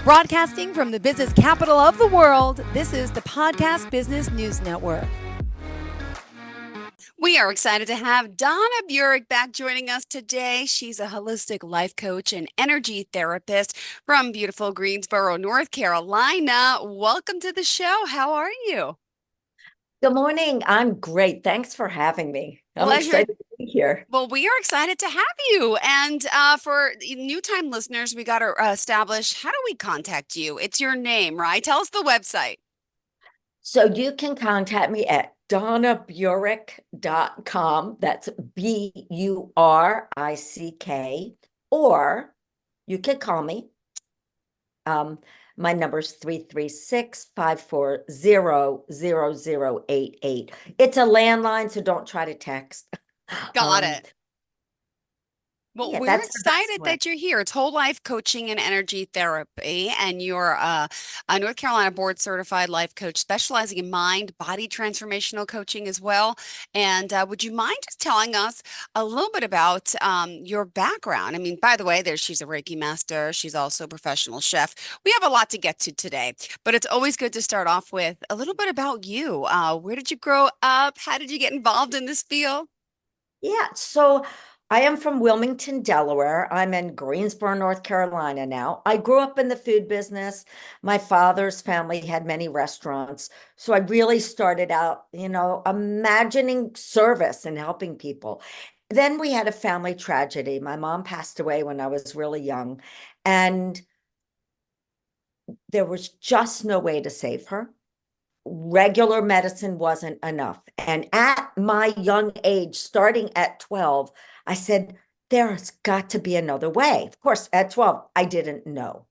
Broadcasting from the business capital of the world, this is the Podcast Business News Network. We are excited to have Donna Burick back joining us today. She's a holistic life coach and energy therapist from beautiful Greensboro, North Carolina. Welcome to the show. How are you? Good morning. I'm great. Thanks for having me. I'm Pleasure. excited to be here. Well, we are excited to have you. And for new time listeners, we got to establish, how do we contact you? It's your name, right? Tell us the website. So you can contact me at donnaburick.com. That's Burick, or you can call me. My number is 336-540-0088. It's a landline, so don't try to text. Got it. Well, Yeah, we're that's the best excited way. that you're here. It's whole life coaching and energy therapy, and you're a North Carolina board certified life coach specializing in mind body transformational coaching as well. And would you mind just telling us a little bit about your background? I mean, by the way, she's a Reiki master. She's also a professional chef. We have a lot to get to today, but it's always good to start off with a little bit about you. Where did you grow up? How did you get involved in this field? Yeah, so I am from Wilmington, Delaware. I'm in Greensboro, North Carolina now. I grew up in the food business. My father's family had many restaurants. So I really started out, imagining service and helping people. Then we had a family tragedy. My mom passed away when I was really young, and there was just no way to save her. Regular medicine wasn't enough. And at my young age, starting at 12, I said, there's got to be another way. Of course, at 12, I didn't know.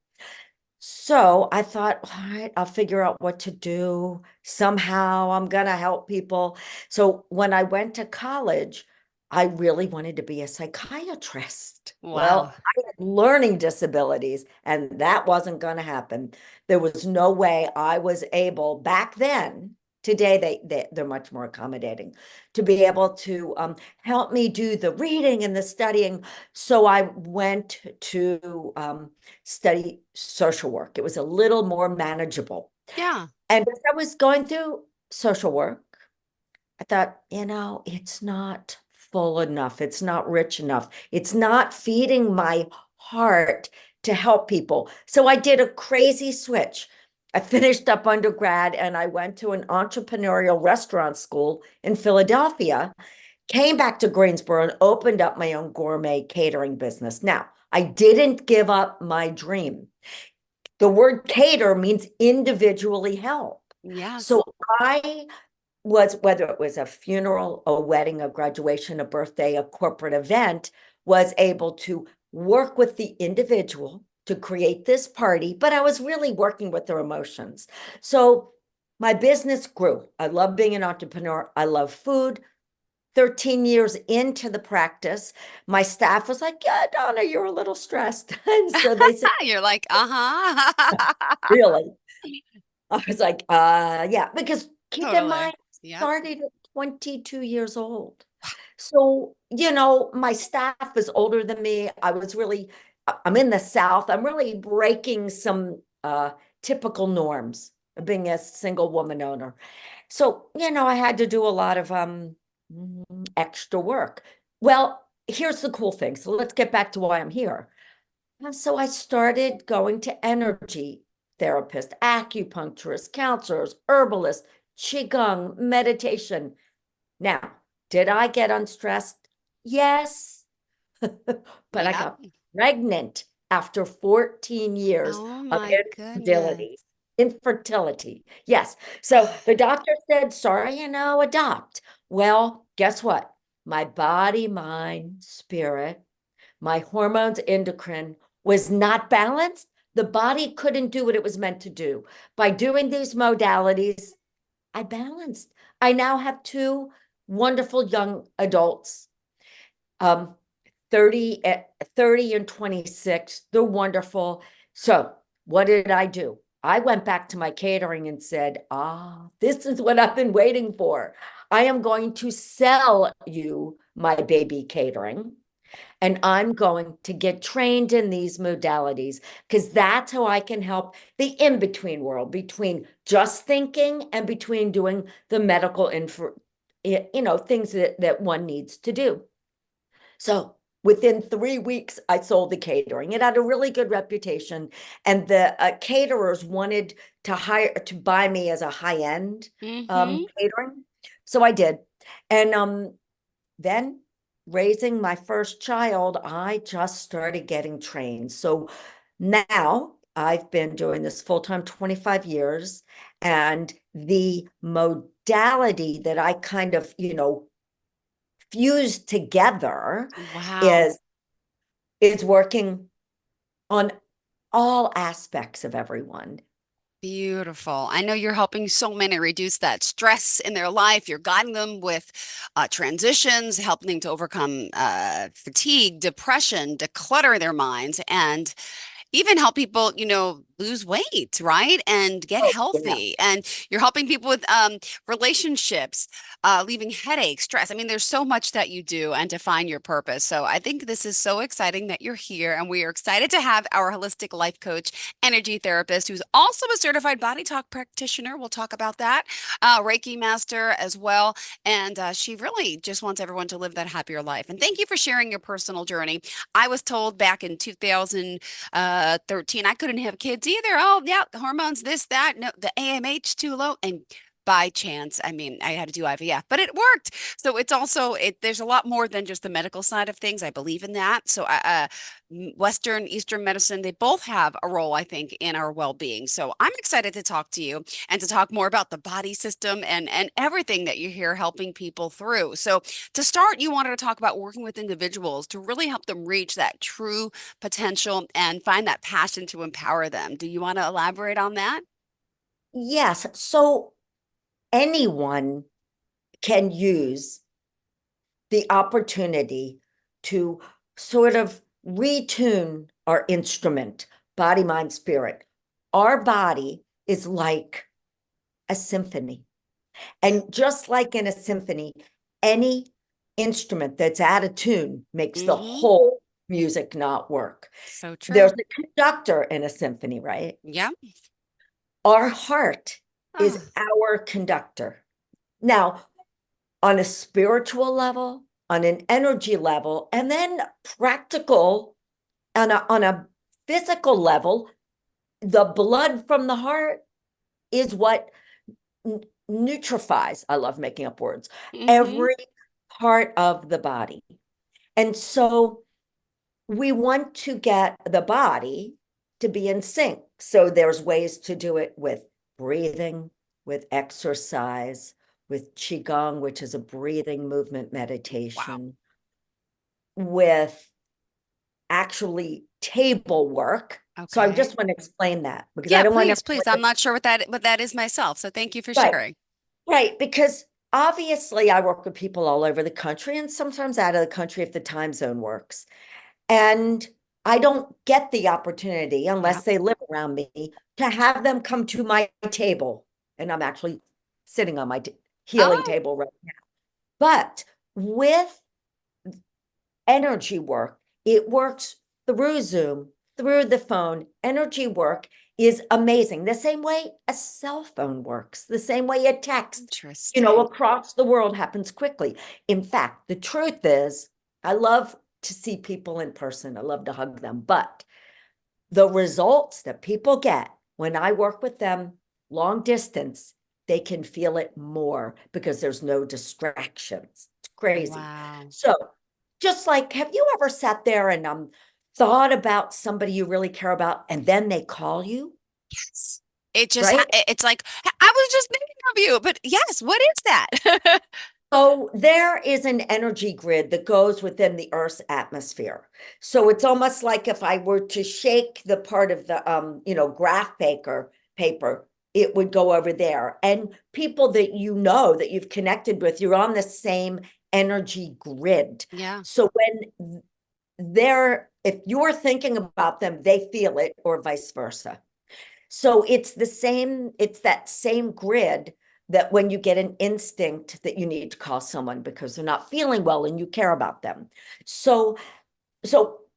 So I thought, all right, I'll figure out what to do. Somehow I'm going to help people. So when I went to college, I really wanted to be a psychiatrist. Wow. Well, I had learning disabilities, and that wasn't going to happen. There was no way I was able back then. Today, they're much more accommodating to be able to help me do the reading and the studying. So I went to study social work. It was a little more manageable. Yeah. And as I was going through social work, I thought, it's not full enough. It's not rich enough. It's not feeding my heart to help people. So I did a crazy switch. I finished up undergrad and I went to an entrepreneurial restaurant school in Philadelphia, came back to Greensboro and opened up my own gourmet catering business. Now, I didn't give up my dream. The word cater means individually help. Yes. So I was, whether it was a funeral, a wedding, a graduation, a birthday, a corporate event, was able to work with the individual to create this party, but I was really working with their emotions. So my business grew. I love being an entrepreneur. I love food. 13 years into the practice, my staff was like, yeah, Donna, you're a little stressed. And so they said, You're like, uh-huh. really? I was like, yeah, because keep in Totally. mind, I Yep. started at 22 years old. So, my staff is older than me. I'm in the South. I'm really breaking some typical norms of being a single woman owner. So, I had to do a lot of extra work. Well, here's the cool thing. So let's get back to why I'm here. And so I started going to energy therapists, acupuncturists, counselors, herbalists, qigong, meditation. Now, did I get unstressed? Yes. But I Yep. got pregnant after 14 years Oh of my goodness. infertility. Yes. So the doctor said, sorry, adopt. Well, guess what? My body, mind, spirit, my hormones, endocrine was not balanced. The body couldn't do what it was meant to do. By doing these modalities, I balanced. I now have two wonderful young adults, um, 30, 30 and 26. They're wonderful. So what did I do? I went back to my catering and said, this is what I've been waiting for. I am going to sell you my baby catering. And I'm going to get trained in these modalities because that's how I can help the in-between world between just thinking and between doing the medical info, things that one needs to do. So within 3 weeks, I sold the catering. It had a really good reputation, and the caterers wanted to buy me as a high-end Mm-hmm. catering. So I did. And then raising my first child, I just started getting trained. So now I've been doing this full-time 25 years, and the modality that I kind of, fused together Wow. is is working on all aspects of everyone. Beautiful. I know you're helping so many reduce that stress in their life. You're guiding them with transitions, helping them to overcome fatigue, depression, declutter their minds, and even help people, lose weight, right? And get Oh, yeah. healthy. And you're helping people with relationships, leaving headaches, stress. I mean, there's so much that you do and to find your purpose. So I think this is so exciting that you're here. And we are excited to have our holistic life coach, energy therapist, who's also a certified body talk practitioner. We'll talk about that. Reiki master as well. And she really just wants everyone to live that happier life. And thank you for sharing your personal journey. I was told back in 2013 I couldn't have kids either. Oh yeah, hormones, this, that, no, the AMH too low. And by chance, I mean, I had to do IVF, but it worked. So it's also there's a lot more than just the medical side of things. I believe in that. So Western, Eastern medicine, they both have a role, I think, in our well-being. So I'm excited to talk to you and to talk more about the body system and everything that you're here helping people through. So to start, you wanted to talk about working with individuals to really help them reach that true potential and find that passion to empower them. Do you want to elaborate on that? Yes. So anyone can use the opportunity to sort of retune our instrument, body, mind, spirit. Our body is like a symphony. And just like in a symphony, any instrument that's out of tune makes the Mm-hmm. whole music not work. So There's true. a conductor in a symphony, right? Yeah. Our heart is Oh, our conductor. Now, on a spiritual level, on an energy level, and then practical on a physical level, the blood from the heart is what neutrifies, I love making up words, mm-hmm. every part of the body. And so we want to get the body to be in sync. So there's ways to do it with breathing, with exercise, with Qigong, which is a breathing movement Wow. meditation, with actually table work. So I Okay. just want to explain that because I Yeah, don't want please, please. I'm everyone to, not sure what that is myself. So thank you for right, sharing. right, because obviously I work with people all over the country and sometimes out of the country if the time zone works. And I don't get the opportunity Yeah. unless they live around me to have them come to my table. And I'm actually sitting on my healing Oh, table right now. But with energy work, it works through Zoom, through the phone. Energy work is amazing. The same way a cell phone works, the same way a text, interesting. across the world happens quickly. In fact, the truth is, I love to see people in person. I love to hug them, but the results that people get when I work with them long distance, they can feel it more because there's no distractions. It's crazy. Wow. So, just like, have you ever sat there and thought about somebody you really care about and then they call you, Yes. It just right? it's like I was just thinking of you, but yes, what is that? So there is an energy grid that goes within the Earth's atmosphere. So it's almost like if I were to shake the part of the graph paper, it would go over there. And people that that you've connected with, you're on the same energy grid. Yeah. So when if you're thinking about them, they feel it, or vice versa. So it's that same grid that when you get an instinct that you need to call someone because they're not feeling well and you care about them. So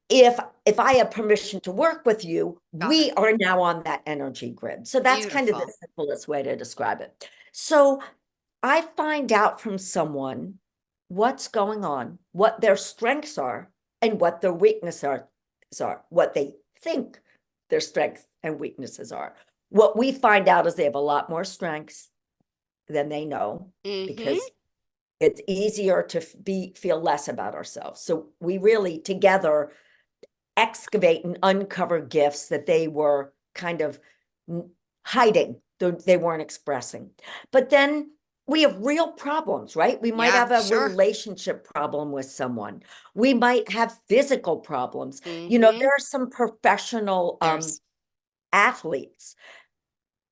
if I have permission to work with you, Got we it. are now on that energy grid. So that's kind of the Beautiful. simplest way to describe it. So I find out from someone what's going on, what their strengths are, and what their weaknesses are, what they think their strengths and weaknesses are. What we find out is they have a lot more strengths than they know, Mm-hmm. because it's easier to feel less about ourselves. So we really together excavate and uncover gifts that they were kind of hiding, they weren't expressing. But then we have real problems, right? We might Yeah, have a sure. relationship problem with someone. We might have physical problems. You know, Mm-hmm. there are some professional There's athletes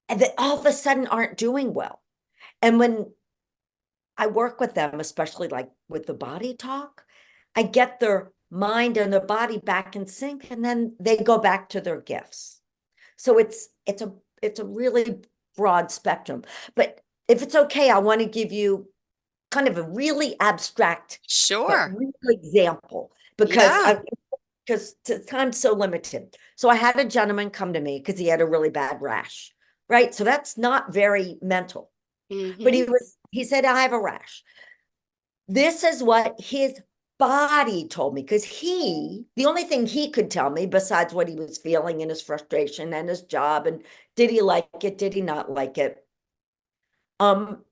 that all of a sudden aren't doing well. And when I work with them, especially like with the body talk, I get their mind and their body back in sync, and then they go back to their gifts. So it's a really broad spectrum. But if it's okay, I want to give you kind of a really abstract but sure. real example, because Yeah. time's so limited. So I had a gentleman come to me because he had a really bad rash, right? So that's not very mental. But Mm-hmm. he said, I have a rash. This is what his body told me, because the only thing he could tell me besides what he was feeling and his frustration and his job, and did he like it, did he not like it? Um,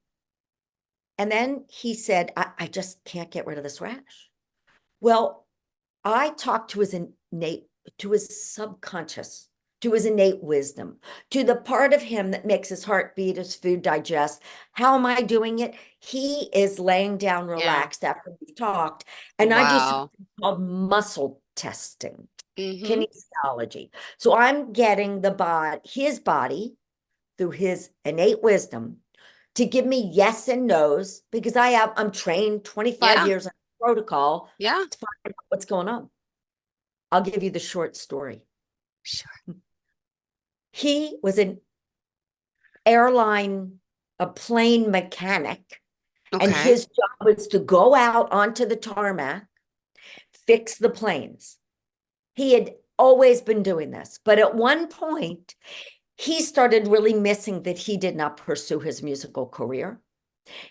and then he said, I just can't get rid of this rash. Well, I talked to his innate, to his subconscious, to his innate wisdom, to the part of him that makes his heart beat, his food digest. How am I doing it? He is laying down Yeah. relaxed after we talked. And I do Wow. something called muscle testing, Mm-hmm. kinesiology. So I'm getting his body through his innate wisdom to give me yes and no's, because I'm trained 25 Yeah. years on protocol Yeah. to find out what's going on. I'll give you the short story. Sure. He was a plane mechanic, and Okay. his job was to go out onto the tarmac, fix the planes. He had always been doing this, but at one point, he started really missing that he did not pursue his musical career.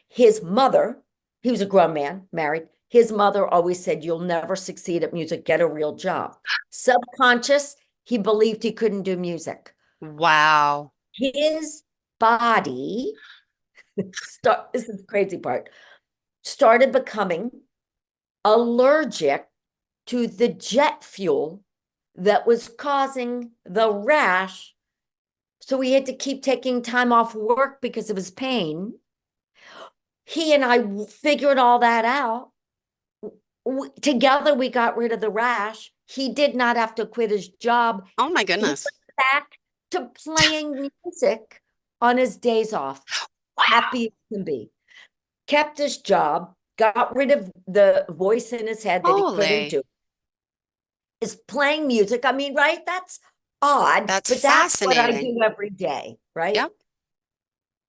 His mother, he was a grown man, married. His mother always said, you'll never succeed at music, get a real job. Subconscious, he believed he couldn't do music. Wow. His body, this is the crazy part, started becoming allergic to the jet fuel that was causing the rash. So he had to keep taking time off work because of his pain. He and I figured all that out. Together, we got rid of the rash. He did not have to quit his job. Oh my He goodness. went back to playing music on his days off, Wow. happy as can be. Kept his job, got rid of the voice in his head that he couldn't Holy. do. Is playing music. I mean, right? That's odd, That's but that's what I fascinating. do every day, right? Yep.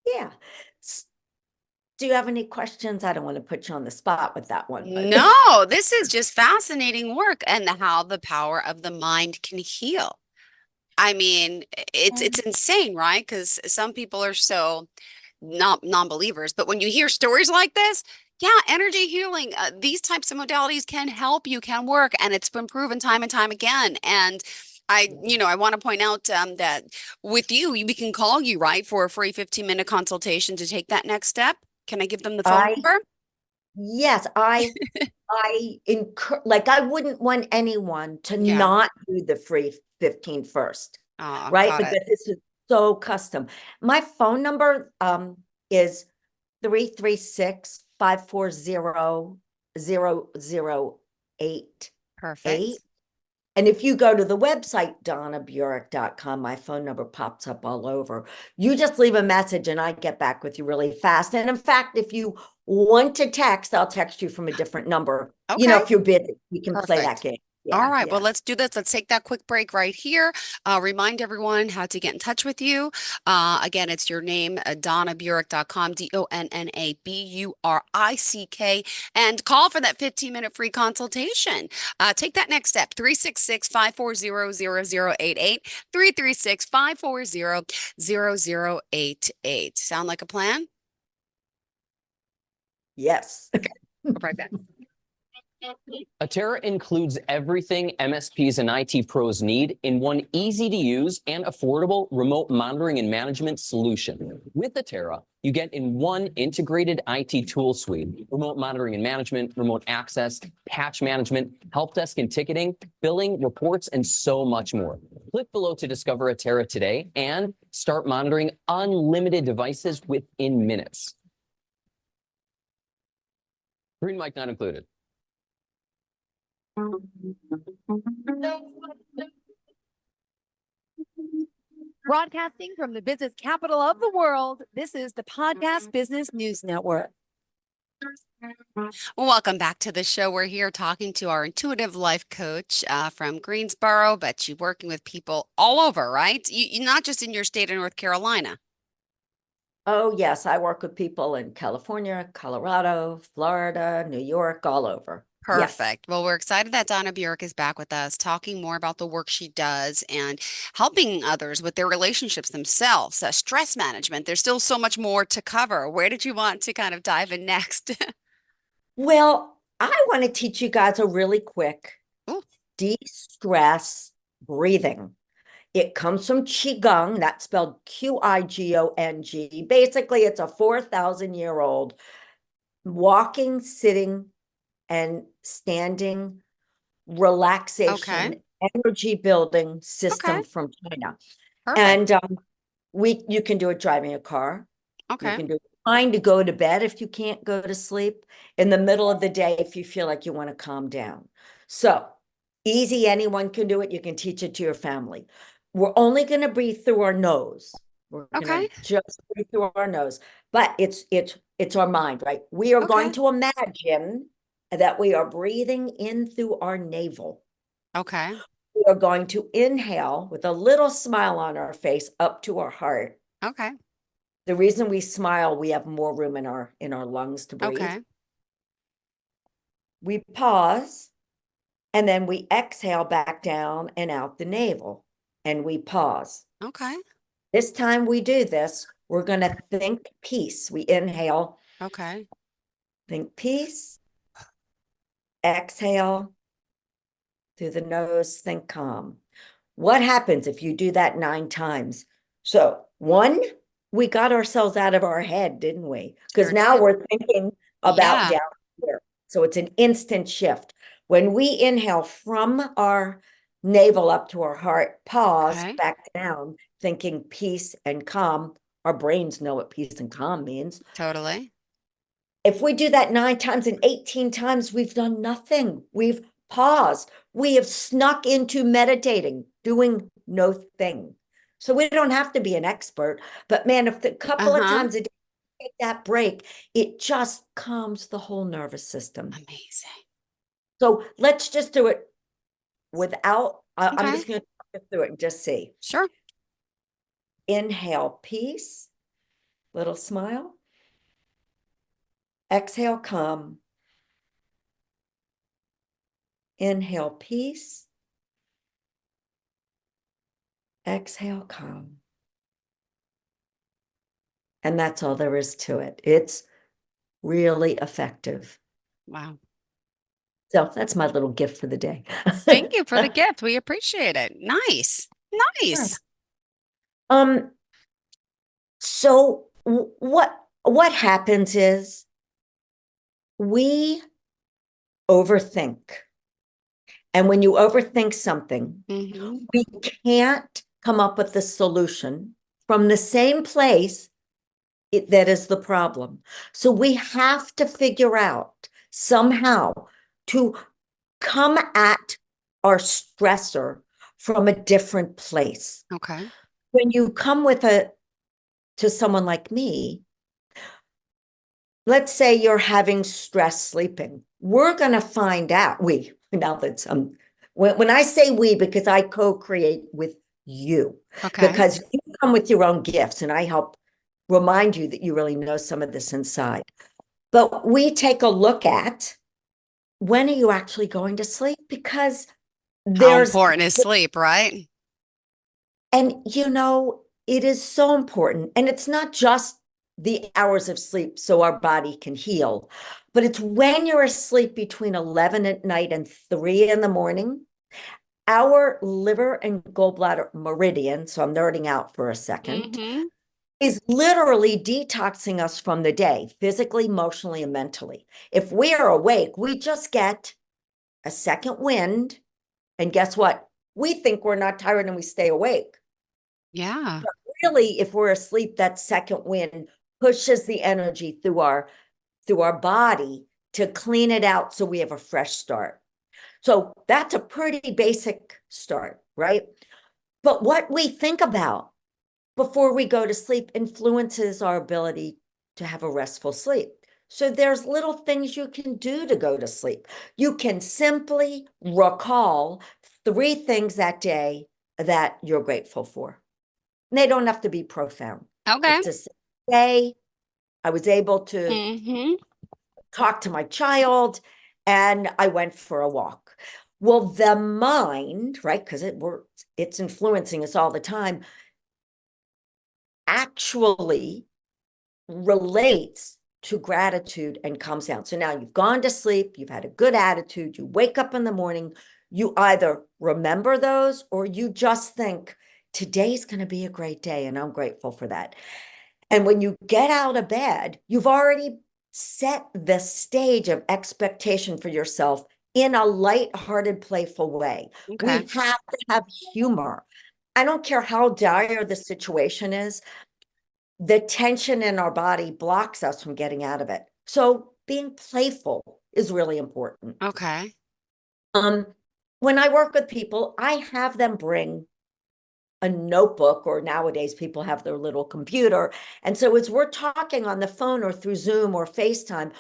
Yeah. Do you have any questions? I don't want to put you on the spot with that one, but No, this is just fascinating work and how the power of the mind can heal. I mean, it's insane, right? Because some people are so not non-believers, but when you hear stories like this, yeah, energy healing, these types of modalities can help you, can work, and it's been proven time and time again. And I want to point out that with you, we can call you, right, for a free 15-minute consultation to take that next step. Can I give them the phone I number? yes, like I wouldn't want anyone to Yeah. not do the free 15 first, Oh, right? got it. Because this is so custom. My phone number is 336-540-0088. Perfect. And if you go to the website, donnaburick.com, my phone number pops up all over. You just leave a message and I get back with you really fast. And in fact, if you want to text, I'll text you from a different number. You know, Okay. if you're busy, we can play that Perfect. game. All Yeah, right, well, yeah. let's do this. Let's take that quick break right here. Remind everyone how to get in touch with you. Again, it's your name, DonnaBurick.com, DonnaBurick, and call for that 15-minute free consultation. Take that next step, 366-540-0088, 336-540-0088. Sound like a plan? Yes. Right back. Atera includes everything MSPs and IT pros need in one easy-to-use and affordable remote monitoring and management solution. With Atera, you get in one integrated IT tool suite, remote monitoring and management, remote access, patch management, help desk and ticketing, billing, reports, and so much more. Click below to discover Atera today and start monitoring unlimited devices within minutes. Green mic not included. Broadcasting from the business capital of the world, this is the Podcast Business News Network. Well, welcome back to the show. We're here talking to our intuitive life coach from Greensboro, but you're working with people all over, right? You're not just in your state of North Carolina. Oh, yes. I work with people in California, Colorado, Florida, New York, all over. Yes. Perfect. Well, we're excited that Donna Burick is back with us, talking more about the work she does and helping others with their relationships themselves, stress management. There's still so much more to cover. Where did you want to kind of dive in next? Well, I want to teach you guys a really quick Ooh. de-stress breathing. It comes from Qigong, that's spelled Qigong. Basically, it's a 4,000-year-old walking, sitting, and standing relaxation, energy building system Okay. from China. Perfect. And you can do it driving a car. You Okay. can do it trying to go to bed if you can't go to sleep, in the middle of the day if you feel like you want to calm down. So easy, anyone can do it. You can teach it to your family. We're only going to breathe through our nose. We're going Okay. to just breathe through our nose, but it's our mind, right? We are going Okay. to imagine that we are breathing in through our navel. Okay. We are going to inhale with a little smile on our face up to our heart. Okay. The reason we smile, we have more room in our lungs to breathe. Okay. We pause, and then we exhale back down and out the navel, and we pause. Okay. This time we do this, we're going to think peace. We inhale, Okay. think peace, exhale through the nose, think calm. What happens if you do that 9 times? So 1, we got ourselves out of our head, didn't we? Because Sure now did. we're thinking about Yeah. down here. So it's an instant shift. When we inhale from our navel up to our heart, pause, Okay. back down, thinking peace and calm, our brains know what peace and calm means. Totally. If we do that 9 times and 18 times, we've done nothing. We've paused. We have snuck into meditating, doing no thing. So we don't have to be an expert, but man, if a couple of times a day, take that break, it just calms the whole nervous system. Amazing. So let's just do it without, I'm Okay. just going to talk through it and just see. Sure. Inhale, peace, little smile. Exhale, calm. Inhale, peace. Exhale, calm. And that's all there is to it. It's really effective. Wow. So that's my little gift for the day. Thank you for the gift. We appreciate it. Nice. Nice. Um, so what happens is we overthink. And when you overthink something, Mm-hmm. we can't come up with the solution from the same place that is the problem. So we have to figure out somehow to come at our stressor from a different place. Okay. When you come to someone like me, let's say you're having stress sleeping. We're going to find out, now that When I say we, because I co-create with you, Okay. because you come with your own gifts and I help remind you that you really know some of this inside. But we take a look at, when are you actually going to sleep? Because How there's, important is sleep, right? and it is so important. And it's not just the hours of sleep so our body can heal, but it's when you're asleep between 11 at night and 3 in the morning, our liver and gallbladder meridian, so I'm nerding out for a second, Mm-hmm. is literally detoxing us from the day, physically, emotionally, and mentally. If we are awake, we just get a second wind. And guess what? We think we're not tired and we stay awake. Yeah. But really, if we're asleep, that second wind pushes the energy through our body to clean it out so we have a fresh start. So that's a pretty basic start, right? But what we think about before we go to sleep influences our ability to have a restful sleep. So there's little things you can do to go to sleep. You can simply recall 3 things that day that you're grateful for. And they don't have to be profound. Okay. It's a day I was able to Mm-hmm. talk to my child and I went for a walk. Well, the mind, right? Because it's influencing us all the time, actually relates to gratitude and comes down. So now you've gone to sleep, you've had a good attitude, you wake up in the morning, you either remember those or you just think, today's going to be a great day and I'm grateful for that. And when you get out of bed, you've already set the stage of expectation for yourself in a light-hearted, playful way. We Okay. have to have humor. I don't care how dire the situation is, the tension in our body blocks us from getting out of it. So being playful is really important. Okay. When I work with people, I have them bring a notebook, or nowadays people have their little computer. And so as we're talking on the phone or through Zoom or FaceTime,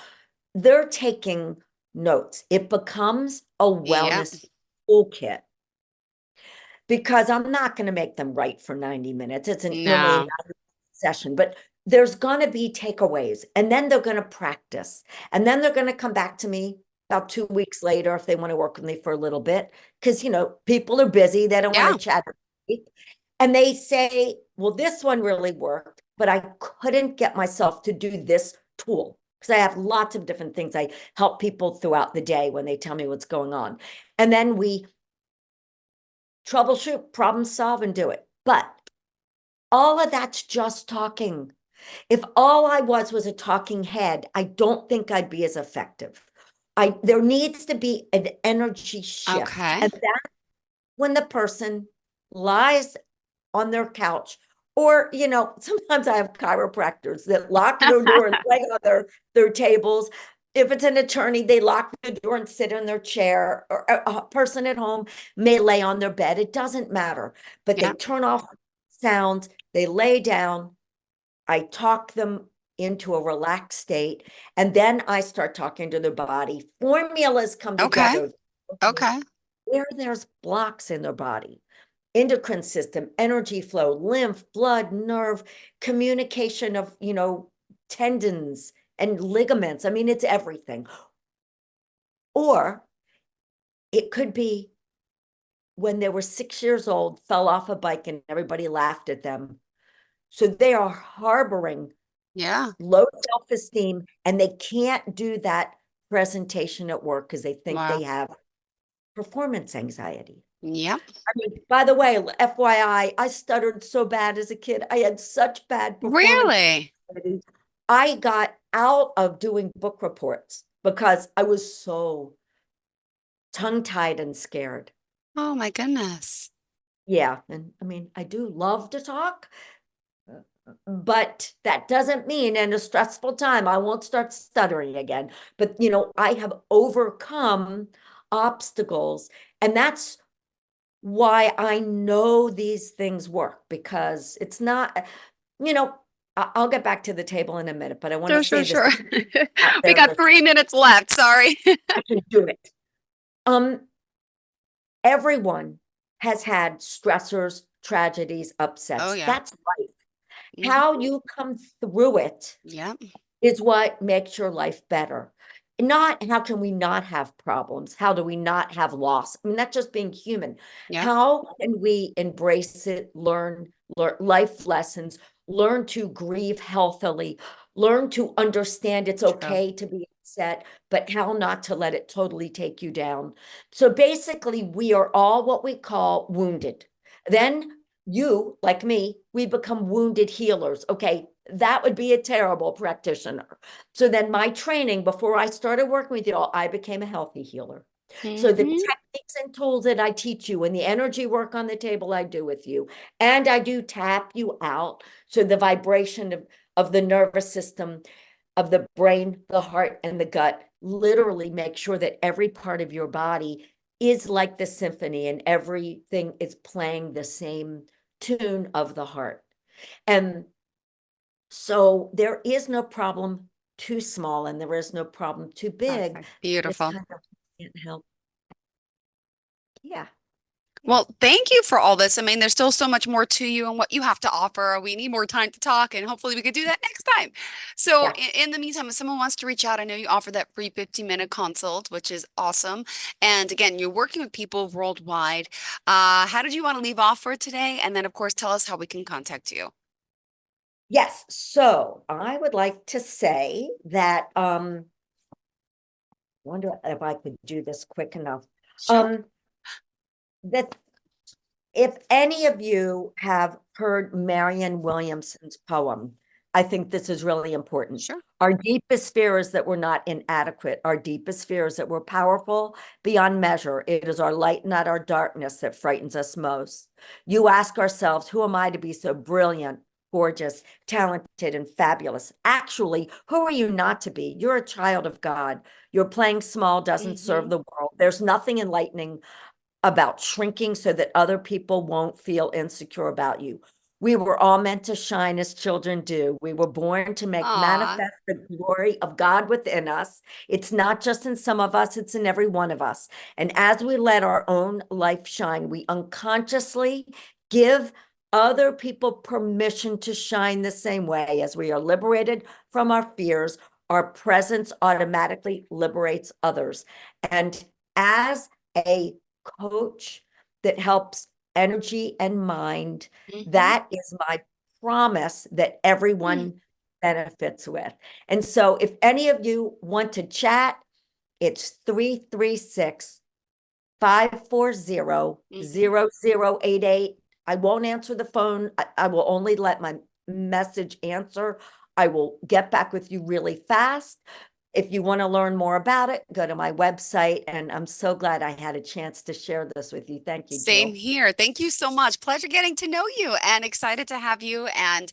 they're taking notes. It becomes a Yep. wellness toolkit because I'm not going to make them write for 90 minutes. It's normally No. a session, but there's going to be takeaways, and then they're going to practice, and then they're going to come back to me about 2 weeks later if they want to work with me for a little bit, because people are busy, they don't want Yeah. to chat, and they say, well, this one really worked, but I couldn't get myself to do this tool because I have lots of different things I help people throughout the day when they tell me what's going on, and then we troubleshoot, problem solve, and do it. But all of that's just talking. If all I was a talking head, I don't think I'd be as effective. There needs to be an energy shift. Okay. And that's when the person lies on their couch, or, sometimes I have chiropractors that lock their door and lay on their tables. If it's an attorney, they lock the door and sit in their chair, or a person at home may lay on their bed. It doesn't matter, but they Yep. turn off sounds, they lay down. I talk them into a relaxed state, and then I start talking to their body. Formulas come Okay. together Okay. where there's blocks in their body. Endocrine system, energy flow, lymph, blood, nerve, communication of, tendons and ligaments. I mean, it's everything. Or it could be when they were 6 years old, fell off a bike and everybody laughed at them. So they are harboring Yeah. low self-esteem, and they can't do that presentation at work because they think Wow. they have performance anxiety. Yep. I mean, by the way, FYI, I stuttered so bad as a kid. I had such bad performance Really? anxiety. I got out of doing book reports because I was so tongue-tied and scared. Oh my goodness. Yeah, and I mean, I do love to talk, but that doesn't mean in a stressful time I won't start stuttering again. But I have overcome obstacles, and that's why I know these things work, because it's not, I'll get back to the table in a minute, but I want to Sure, say sure, this sure. out We there got that 3 minutes left. Sorry. I can do it. Um, everyone has had stressors, tragedies, upsets. Oh, yeah. That's life. Mhm. How you come through it Yeah. is what makes your life better. Not how can we not have problems? How do we not have loss? I mean, that's just being human. Yeah. How can we embrace it, learn life lessons, learn to grieve healthily, learn to understand it's True. okay to be upset, but how not to let it totally take you down. So basically, we are all what we call wounded. Then you, like me, we become wounded healers. Okay, that would be a terrible practitioner. So then my training, before I started working with you all, I became a healthy healer. So the Mhm. techniques and tools that I teach you and the energy work on the table I do with you, and I do tap you out. So the vibration of the nervous system, of the brain, the heart, and the gut, literally make sure that every part of your body is like the symphony and everything is playing the same tune of the heart. And so there is no problem too small and there is no problem too big. Perfect. Just Beautiful. kind of can't help. Yeah. Well, thank you for all this. I mean, there's still so much more to you and what you have to offer. We need more time to talk, and hopefully we could do that next time. So Yeah. in the meantime, if someone wants to reach out, I know you offer that free 15-minute consult, which is awesome. And again, you're working with people worldwide. How did you want to leave off for today? And then, of course, tell us how we can contact you. Yes. So I would like to say that wonder if I could do this quick enough. Sure. That if any of you have heard Marianne Williamson's poem, I think this is really important. Sure. Our deepest fear is that we're not inadequate. Our deepest fear is that we're powerful beyond measure. It is our light, not our darkness, that frightens us most. You ask ourselves, who am I to be so brilliant, gorgeous, talented, and fabulous? Actually, who are you not to be? You're a child of God. Your playing small doesn't serve the world. There's nothing enlightening about shrinking so that other people won't feel insecure about you. We were all meant to shine as children do. We were born to make Aw. manifest the glory of God within us. It's not just in some of us, it's in every one of us. And as we let our own life shine, we unconsciously give other people permission to shine the same way. As we are liberated from our fears, our presence automatically liberates others. And as a coach that helps energy and mind, Mhm. that is my promise that everyone benefits with. And so if any of you want to chat, it's 336-540-0088. I won't answer the phone. I will only let my message answer. I will get back with you really fast. If you want to learn more about it, go to my website. And I'm so glad I had a chance to share this with you. Thank you, Same Jill. here. Thank you so much. Pleasure getting to know you and excited to have you. And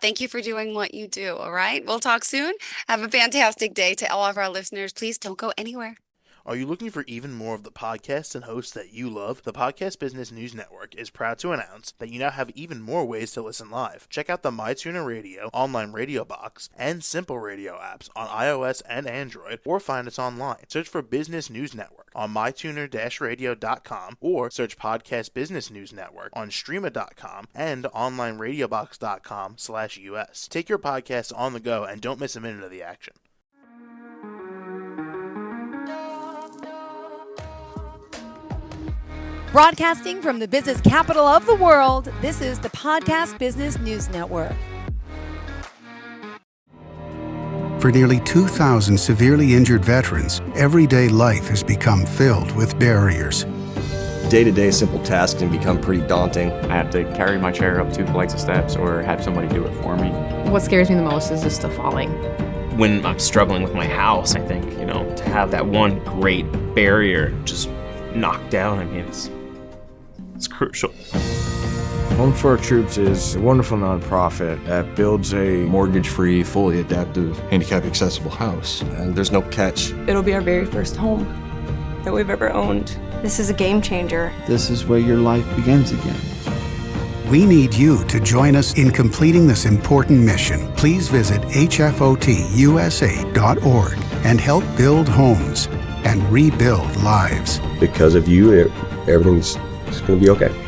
thank you for doing what you do. All right. We'll talk soon. Have a fantastic day to all of our listeners. Please don't go anywhere. Are you looking for even more of the podcasts and hosts that you love? The Podcast Business News Network is proud to announce that you now have even more ways to listen live. Check out the MyTuner Radio, online radio box, and Simple Radio apps on iOS and Android, or find us online. Search for Business News Network on mytuner-radio.com, or search Podcast Business News Network on streama.com and onlineradiobox.com/US. Take your podcast on the go and don't miss a minute of the action. Broadcasting from the business capital of the world, this is the Podcast Business News Network. For nearly 2,000 severely injured veterans, everyday life has become filled with barriers. Day-to-day simple tasks can become pretty daunting. I have to carry my chair up 2 flights of steps or have somebody do it for me. What scares me the most is just the falling. When I'm struggling with my house, I think, to have that one great barrier just knocked down, it's crucial. Home for Our Troops is a wonderful nonprofit that builds a mortgage-free, fully adaptive, handicap-accessible house. And there's no catch. It'll be our very first home that we've ever owned. This is a game changer. This is where your life begins again. We need you to join us in completing this important mission. Please visit hfotusa.org and help build homes and rebuild lives. Because of you, everything's just going to be okay.